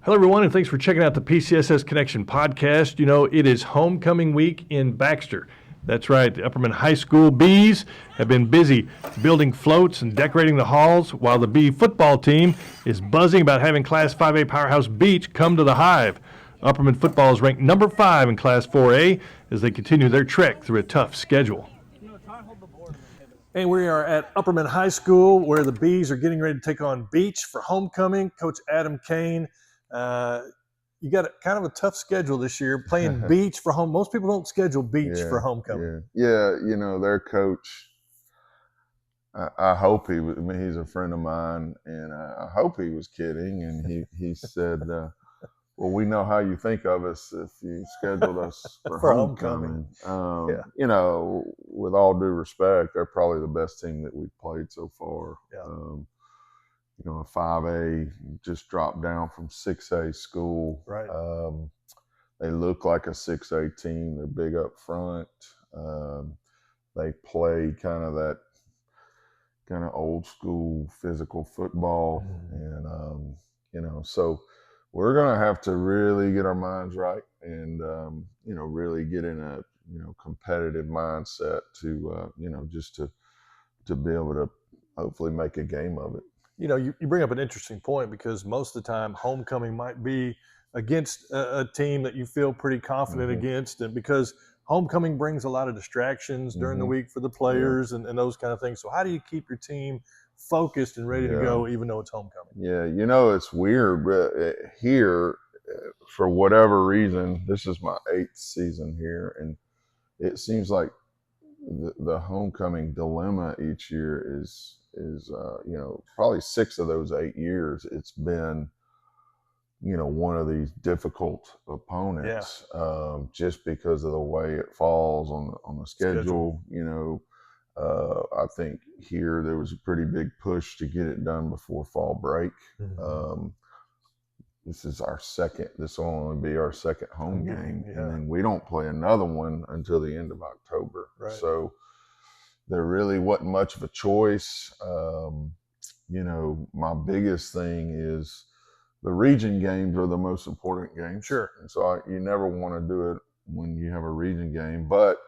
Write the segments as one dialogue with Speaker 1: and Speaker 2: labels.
Speaker 1: Hello, everyone, and thanks for checking out the PCSS Connection Podcast. You know, it is homecoming week in Baxter. That's right, the Upperman High School Bees have been busy building floats and decorating the halls, while the Bee football team is buzzing about having Class 5A powerhouse Beach come to the Hive. Upperman football is ranked number 5 in Class 4A as they continue their trek through a tough schedule. And we are at Upperman High School, where the Bees are getting ready to take on Beach for homecoming. Coach Adam Caine. You got kind of a tough schedule this year, playing Beach for home. Most people don't schedule Beach for homecoming.
Speaker 2: Yeah, you know, their coach, I hope he was, I mean, he's a friend of mine, and I hope he was kidding. And he said, well, we know how you think of us if you scheduled us for homecoming. You know, with all due respect, they're probably the best team that we've played so far. You know, a 5A just dropped down from 6A school.
Speaker 1: Right.
Speaker 2: They look like a 6A team. They're big up front. They play kind of that kind of old school physical football. And, you know, so we're going to have to really get our minds right and, you know, really get in a, you know, competitive mindset to, you know, just to be able to hopefully make a game of it.
Speaker 1: You know, you bring up an interesting point, because most of the time homecoming might be against a team that you feel pretty confident against, and because homecoming brings a lot of distractions during the week for the players and those kind of things. So how do you keep your team focused and ready to go even though it's homecoming?
Speaker 2: Yeah, you know, it's weird, but here, for whatever reason, this is my 8th season here, and it seems like the homecoming dilemma each year is you know, probably 6 of those 8 years it's been, you know, one of these difficult opponents, just because of the way it falls on the schedule. You know, I think here there was a pretty big push to get it done before fall break. This will only be our second home game, and then we don't play another one until the end of October. So there really wasn't much of a choice. You know, my biggest thing is the region games are the most important games.
Speaker 1: Sure.
Speaker 2: And so you never want to do it when you have a region game. But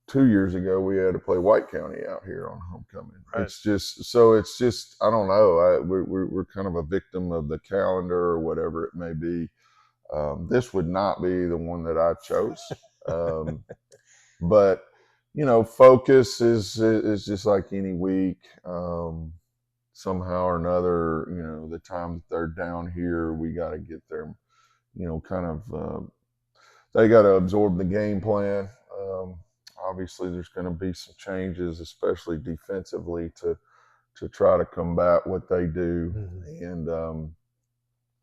Speaker 2: 2 years ago, we had to play White County out here on homecoming.
Speaker 1: Right.
Speaker 2: It's just, I don't know. We're kind of a victim of the calendar or whatever it may be. This would not be the one that I chose. But you know, focus is just like any week. Somehow or another, you know, the time that they're down here, we got to get their, you know, kind of, they got to absorb the game plan. Obviously, there's going to be some changes, especially defensively, to try to combat what they do. And,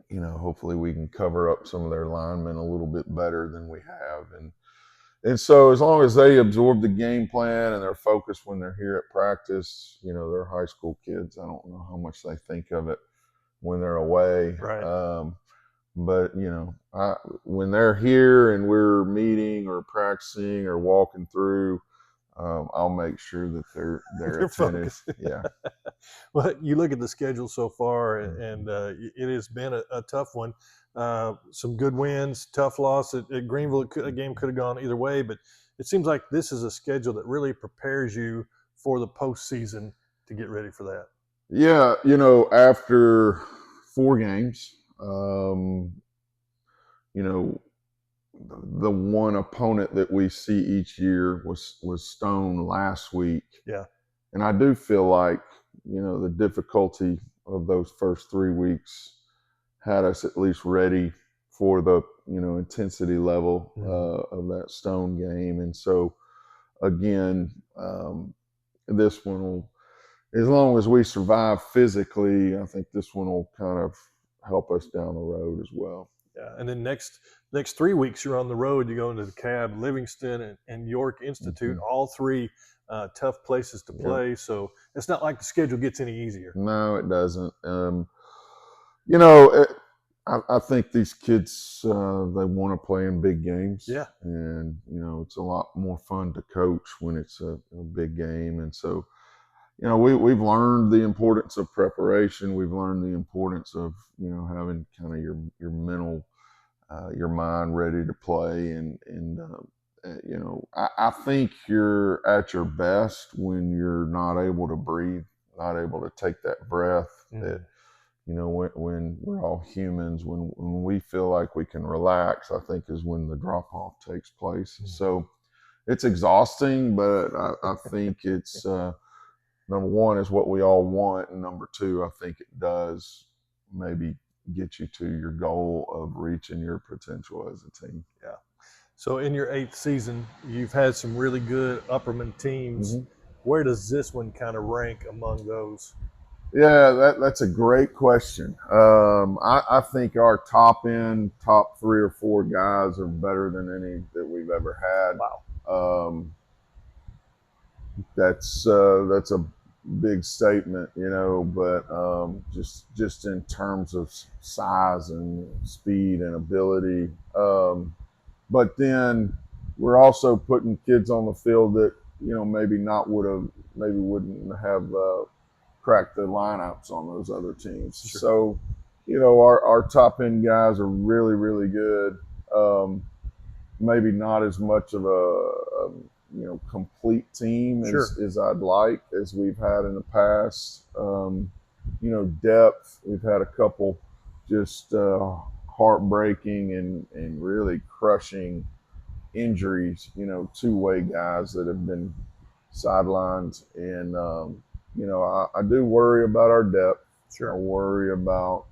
Speaker 2: you know, hopefully we can cover up some of their linemen a little bit better than we have. And so as long as they absorb the game plan and they're focused when they're here at practice, you know, they're high school kids. I don't know how much they think of it when they're away.
Speaker 1: Right.
Speaker 2: But, you know, when they're here and we're meeting or practicing or walking through, I'll make sure that they're attentive. Yeah.
Speaker 1: Well, you look at the schedule so far, and it has been a tough one. Some good wins, tough loss at Greenville. A game could have gone either way, but it seems like this is a schedule that really prepares you for the postseason to get ready for that.
Speaker 2: Yeah, you know, after 4 games, you know, the one opponent that we see each year was Stone last week.
Speaker 1: Yeah.
Speaker 2: And I do feel like, you know, the difficulty of those first 3 weeks had us at least ready for the, you know, intensity level of that Stone game. And so, again, this one will, as long as we survive physically, I think this one will kind of help us down the road as well.
Speaker 1: Yeah, and then next 3 weeks you're on the road. You go into the Cab, Livingston, and York Institute. All 3 tough places to play. So it's not like the schedule gets any easier.
Speaker 2: No, it doesn't. You know, I think these kids, they want to play in big games.
Speaker 1: Yeah.
Speaker 2: And, you know, it's a lot more fun to coach when it's a big game. And so, we've learned the importance of preparation. We've learned the importance of having kind of your mental, your mind ready to play, I think you're at your best when you're not able to breathe, not able to take that breath. That when we're all humans, when we feel like we can relax, I think is when the drop off takes place. So it's exhausting, but I think it's number one is what we all want, and number two, I think it does maybe get you to your goal of reaching your potential as a team.
Speaker 1: Yeah. So in your 8th season, you've had some really good Upperman teams.
Speaker 2: Mm-hmm.
Speaker 1: Where does this one kind of rank among those?
Speaker 2: Yeah, that's a great question. I think our top 3 or 4 guys are better than any that we've ever had.
Speaker 1: Wow.
Speaker 2: That's a big statement, but just in terms of size and speed and ability. But then we're also putting kids on the field that maybe wouldn't have cracked the lineups on those other teams.
Speaker 1: Sure.
Speaker 2: So our top end guys are really, really good. Maybe not as much of a complete team
Speaker 1: Sure.
Speaker 2: as I'd like, as we've had in the past. Depth, we've had a couple just heartbreaking and really crushing injuries, two-way guys that have been sidelined. And, I do worry about our depth.
Speaker 1: Sure.
Speaker 2: I worry about,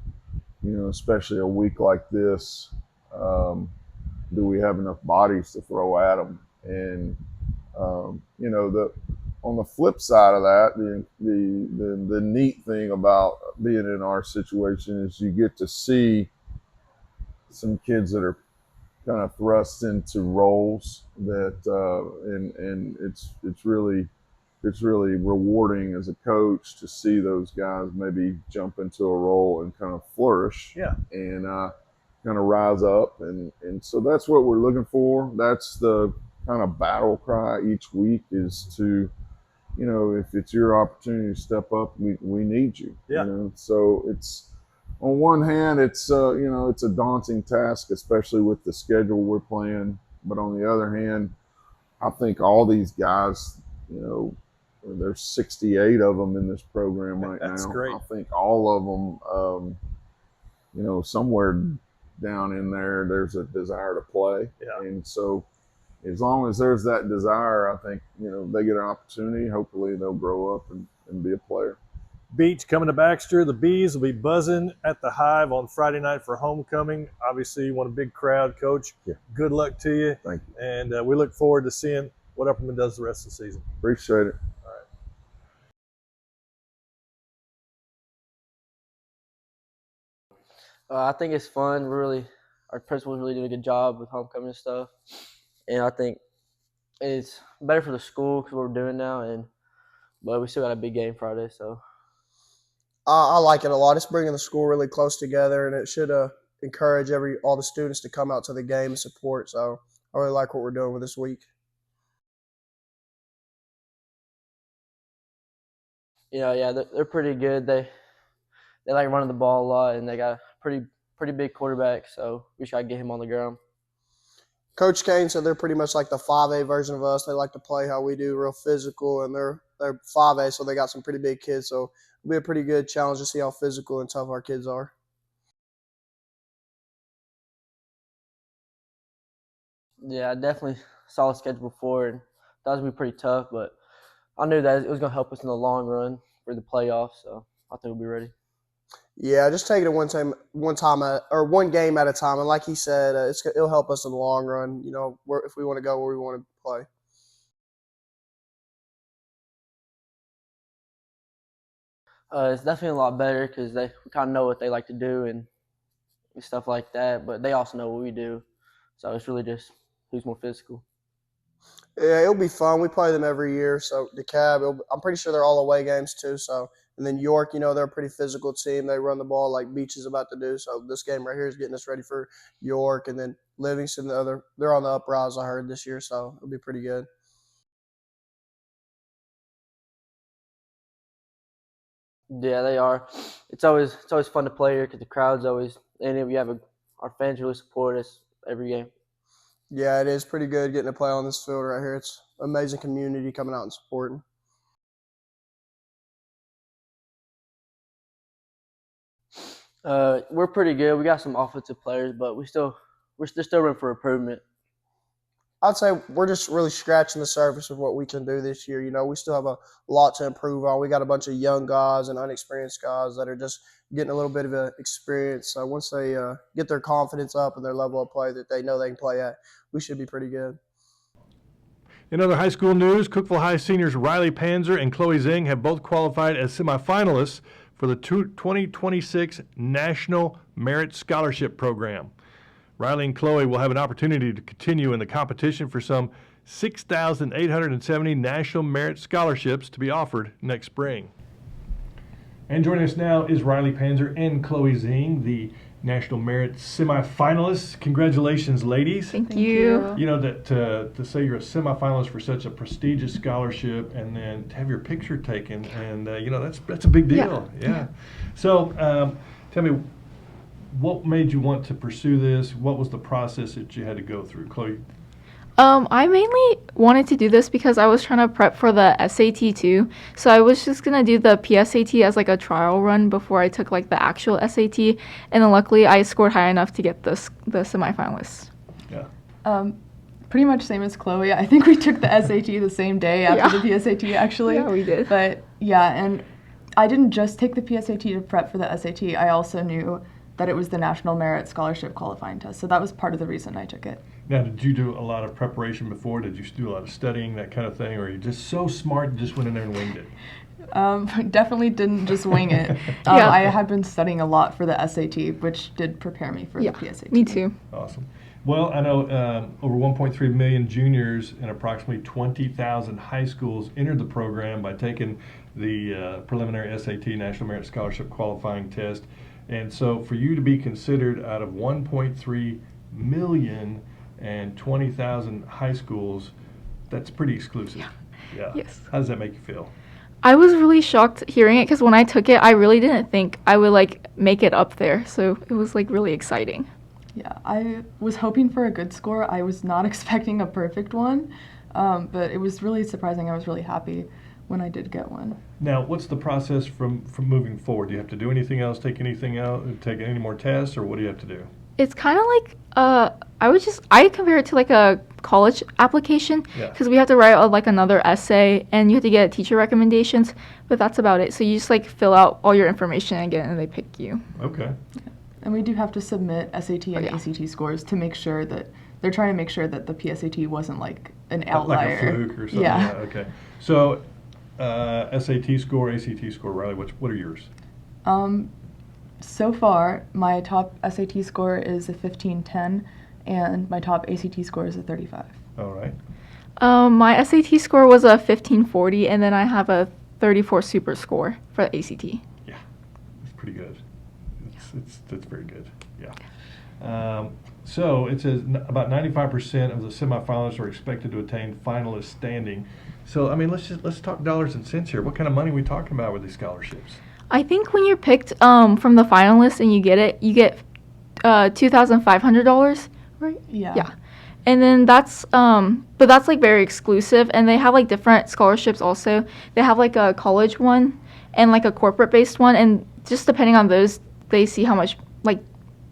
Speaker 2: especially a week like this, do we have enough bodies to throw at them? And, on the flip side of that, the neat thing about being in our situation is you get to see some kids that are kind of thrust into roles that and it's really rewarding as a coach to see those guys maybe jump into a role and kind of flourish.
Speaker 1: Yeah.
Speaker 2: And kind of rise up, and so that's what we're looking for. That's the kind of battle cry each week, is to if it's your opportunity to step up, we need you.
Speaker 1: Yeah.
Speaker 2: So it's, on one hand, it's it's a daunting task, especially with the schedule we're playing. But on the other hand, I think all these guys, there's 68 of them in this program right now.
Speaker 1: That's great.
Speaker 2: I think all of them, somewhere down in there, there's a desire to play.
Speaker 1: Yeah.
Speaker 2: And so as long as there's that desire, I think, they get an opportunity. Hopefully they'll grow up and be a player.
Speaker 1: Beach coming to Baxter. The Bees will be buzzing at the Hive on Friday night for homecoming. Obviously, you want a big crowd, Coach.
Speaker 2: Yeah.
Speaker 1: Good luck to you.
Speaker 2: Thank you.
Speaker 1: And we look forward to seeing what Upperman does the rest of the season.
Speaker 2: Appreciate it.
Speaker 3: I think it's fun. Our principal's really doing a good job with homecoming and stuff. And I think it's better for the school because we're doing now. But we still got a big game Friday, so.
Speaker 4: I like it a lot. It's bringing the school really close together, and it should encourage all the students to come out to the game and support. So I really like what we're doing with this week.
Speaker 3: Yeah, they're pretty good. They like running the ball a lot, and they got a pretty big quarterback. So we should get him on the ground.
Speaker 4: Coach Caine said they're pretty much like the 5A version of us. They like to play how we do, real physical, and they're 5A, so they got some pretty big kids. So it'll be a pretty good challenge to see how physical and tough our kids are.
Speaker 3: Yeah, I definitely saw the schedule before, and that was going to be pretty tough, but I knew that it was going to help us in the long run for the playoffs, so I think we'll be ready.
Speaker 4: Yeah, just take it one game at a time, and like he said, it'll help us in the long run. If we want to go where we want to play.
Speaker 3: It's definitely a lot better because we kind of know what they like to do and stuff like that, but they also know what we do, so it's really just who's more physical.
Speaker 4: Yeah, it'll be fun. We play them every year. So DeKalb, I'm pretty sure they're all away games too. So, and then York, they're a pretty physical team. They run the ball like Beach is about to do. So this game right here is getting us ready for York, and then Livingston, they're on the uprise, I heard, this year. So it'll be pretty good.
Speaker 3: Yeah, they are. It's always fun to play here because the crowd's always in it. Our fans really support us every game.
Speaker 4: Yeah, it is pretty good getting to play on this field right here. It's amazing community coming out and supporting.
Speaker 3: We're pretty good. We got some offensive players, but we're still room for improvement.
Speaker 4: I'd say we're just really scratching the surface of what we can do this year. We still have a lot to improve on. We got a bunch of young guys and unexperienced guys that are just getting a little bit of experience. So once they get their confidence up and their level of play that they know they can play at, we should be pretty good.
Speaker 1: In other high school news, Cookeville High seniors Riley Panzer and Chloe Zheng have both qualified as semifinalists for the 2026 National Merit Scholarship Program. Riley and Chloe will have an opportunity to continue in the competition for some 6,870 National Merit Scholarships to be offered next spring. And joining us now is Riley Panzer and Chloe Zheng, the National Merit semifinalists. Congratulations, ladies.
Speaker 5: Thank you.
Speaker 1: You know, that to say you're a semifinalist for such a prestigious scholarship and then to have your picture taken, and that's a big deal. Yeah. So tell me, what made you want to pursue this? What was the process that you had to go through, Chloe?
Speaker 5: I mainly wanted to do this because I was trying to prep for the SAT too. So I was just going to do the PSAT as like a trial run before I took like the actual SAT. And then luckily I scored high enough to get the semifinalists.
Speaker 1: Yeah.
Speaker 6: Pretty much same as Chloe. I think we took the SAT the same day after the PSAT actually.
Speaker 5: Yeah, we did.
Speaker 6: But yeah, and I didn't just take the PSAT to prep for the SAT. I also knew that it was the National Merit Scholarship qualifying test. So that was part of the reason I took it.
Speaker 1: Now, did you do a lot of preparation before? Did you do a lot of studying, that kind of thing? Or are you just so smart and just went in there and winged it?
Speaker 6: Definitely didn't just wing it.
Speaker 5: Yeah.
Speaker 6: I had been studying a lot for the SAT, which did prepare me for the PSAT.
Speaker 5: Me too.
Speaker 1: Awesome. Well, I know over 1.3 million juniors and approximately 20,000 high schools entered the program by taking the preliminary SAT National Merit Scholarship qualifying test. And so for you to be considered out of 1.3 million and 20,000 high schools, that's pretty exclusive. Yeah.
Speaker 5: Yes.
Speaker 1: How does that make you feel?
Speaker 5: I was really shocked hearing it because when I took it, I really didn't think I would like make it up there. So it was like really exciting.
Speaker 6: Yeah, I was hoping for a good score. I was not expecting a perfect one, but it was really surprising. I was really happy when I did get one.
Speaker 1: Now, what's the process from moving forward? Do you have to do anything else, take anything out, take any more tests, or what do you have to do?
Speaker 5: It's kind of like I compare it to like a college application because we have to write like another essay and you have to get teacher recommendations, but that's about it. So you just like fill out all your information again and they pick you.
Speaker 1: Okay.
Speaker 6: And we do have to submit SAT and ACT scores to make sure that they're trying to make sure that the PSAT wasn't like an outlier.
Speaker 1: Like a fluke or something.
Speaker 6: Yeah.
Speaker 1: Okay. So SAT score, ACT score, Riley, what are yours?
Speaker 6: So far, my top SAT score is a 1510, and my top ACT score is a 35.
Speaker 1: All right.
Speaker 5: My SAT score was a 1540, and then I have a 34 super score for the ACT.
Speaker 1: Yeah, that's pretty good. That's very good. Yeah. So it says about 95% of the semifinalists are expected to attain finalist standing. So I mean, let's talk dollars and cents here. What kind of money are we talking about with these scholarships?
Speaker 5: I think when you're picked from the finalists and you get $2,500, right?
Speaker 6: Yeah.
Speaker 5: Yeah. And then that's but that's like very exclusive, and they have like different scholarships also. They have like a college one and like a corporate based one, and just depending on those, they see how much, like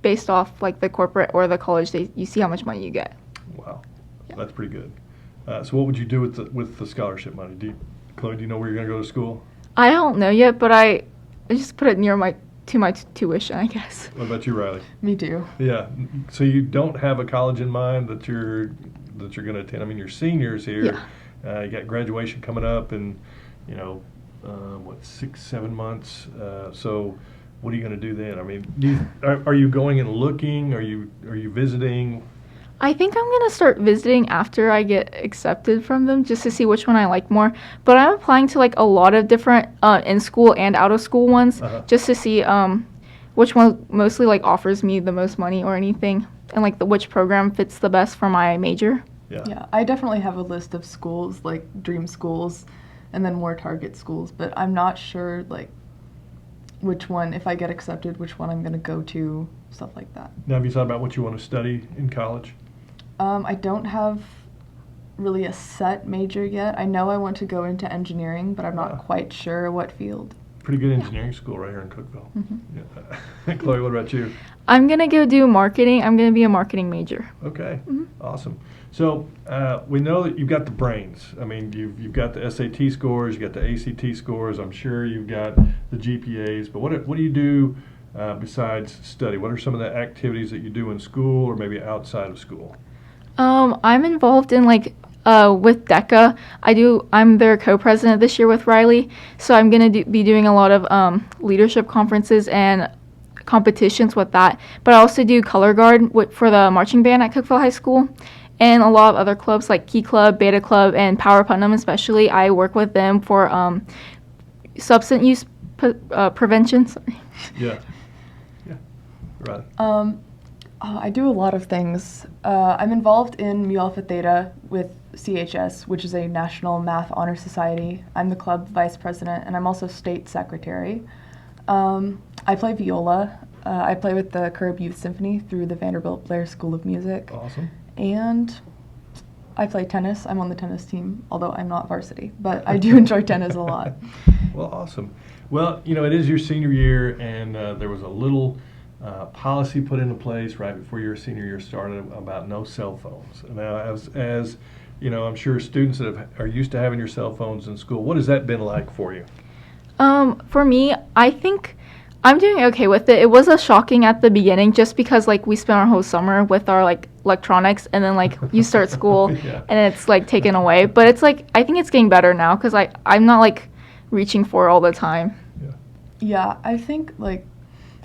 Speaker 5: based off like the corporate or the college, you see how much money you get.
Speaker 1: Wow, that's pretty good. So what would you do with the scholarship money? Chloe, do you know where you're going to go to school?
Speaker 5: I don't know yet, but I just put it near my tuition, I guess.
Speaker 1: What about you, Riley?
Speaker 6: Me too.
Speaker 1: Yeah. So you don't have a college in mind that you're going to attend. I mean, you're seniors here.
Speaker 5: Yeah.
Speaker 1: You got graduation coming up in, 6-7 months. So what are you going to do then? I mean, are you going and looking? Are you visiting?
Speaker 5: I think I'm going to start visiting after I get accepted from them just to see which one I like more. But I'm applying to like a lot of different in-school and out-of-school ones just to see which one mostly like offers me the most money or anything, and like which program fits the best for my major.
Speaker 6: Yeah, I definitely have a list of schools, like dream schools and then more target schools, but I'm not sure like which one, if I get accepted, which one I'm going to go to, stuff like that.
Speaker 1: Now, have you thought about what you want to study in college?
Speaker 6: I don't have really a set major yet. I know I want to go into engineering, but I'm not quite sure what field.
Speaker 1: Pretty good engineering school right here in Cookeville. Yeah. Chloe, what about you?
Speaker 5: I'm going to go do marketing. I'm going to be a marketing major.
Speaker 1: Okay, awesome. So we know that you've got the brains. I mean, you've got the SAT scores, you've got the ACT scores. I'm sure you've got the GPAs. But what do you do besides study? What are some of the activities that you do in school or maybe outside of school?
Speaker 5: I'm involved in with DECA. I'm their co-president this year with Riley. So I'm going to be doing a lot of leadership conferences and competitions with that. But I also do color guard for the marching band at Cookeville High School. And a lot of other clubs like Key Club, Beta Club, and Power Putnam especially. I work with them for substance use prevention. Sorry.
Speaker 1: Yeah. Right.
Speaker 6: I do a lot of things. I'm involved in Mu Alpha Theta with CHS, which is a National Math Honor Society. I'm the club vice president, and I'm also state secretary. I play viola. I play with the Curb Youth Symphony through the Vanderbilt Blair School of Music.
Speaker 1: Awesome.
Speaker 6: And I play tennis. I'm on the tennis team, although I'm not varsity, but I do enjoy tennis a lot.
Speaker 1: Well, awesome. Well, it is your senior year, and there was a little policy put into place right before your senior year started about no cell phones. Now, as I'm sure students that are used to having your cell phones in school, what has that been like for you?
Speaker 5: For me, I think I'm doing okay with it. It was a shocking at the beginning just because we spent our whole summer with our electronics, and then you start school
Speaker 1: Yeah.
Speaker 5: and it's taken away. But it's I think it's getting better now because I'm not reaching for it all the time.
Speaker 6: Yeah, I think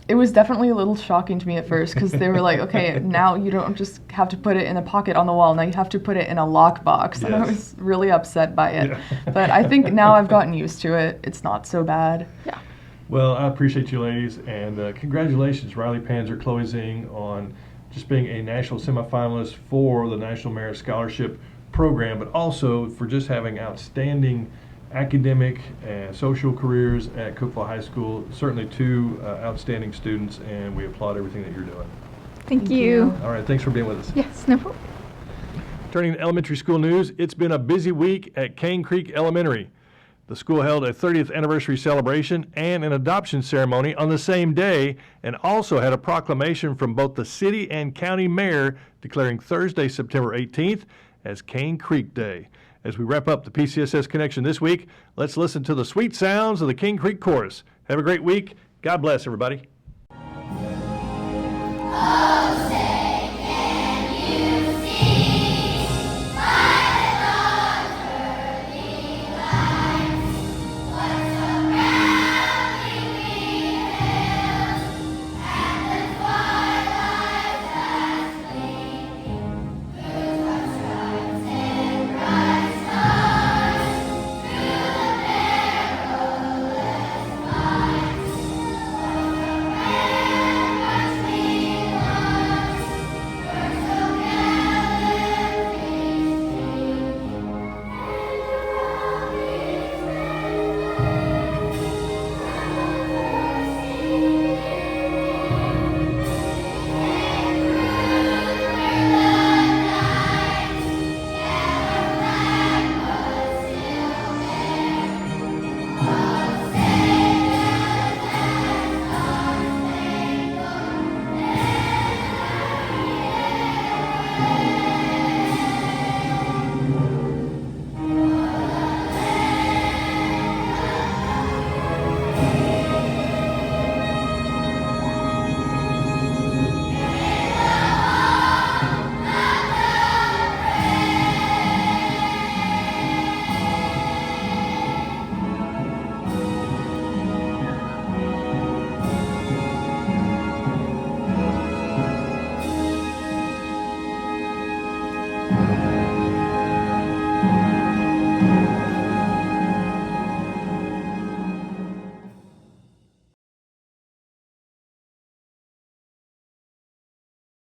Speaker 6: it was definitely a little shocking to me at first because they were okay, now you don't just have to put it in a pocket on the wall. Now you have to put it in a lockbox. And I
Speaker 1: Yes.
Speaker 6: was really upset by it.
Speaker 1: Yeah.
Speaker 6: But I think now I've gotten used to it. It's not so bad.
Speaker 5: Yeah.
Speaker 1: Well, I appreciate you ladies, and congratulations, Riley Panzer, Chloe Zheng, on just being a national semifinalist for the National Merit Scholarship Program, but also for just having outstanding academic and social careers at Cookeville High School. Certainly two outstanding students, and we applaud everything that you're doing.
Speaker 5: Thank you.
Speaker 1: All right, thanks for being with us.
Speaker 5: Yes, no problem.
Speaker 1: Turning to elementary school news, it's been a busy week at Cane Creek Elementary. The school held a 30th anniversary celebration and an adoption ceremony on the same day, and also had a proclamation from both the city and county mayor declaring Thursday, September 18th as Cane Creek Day. As we wrap up the PCSS Connection this week, let's listen to the sweet sounds of the Cane Creek Chorus. Have a great week. God bless, everybody.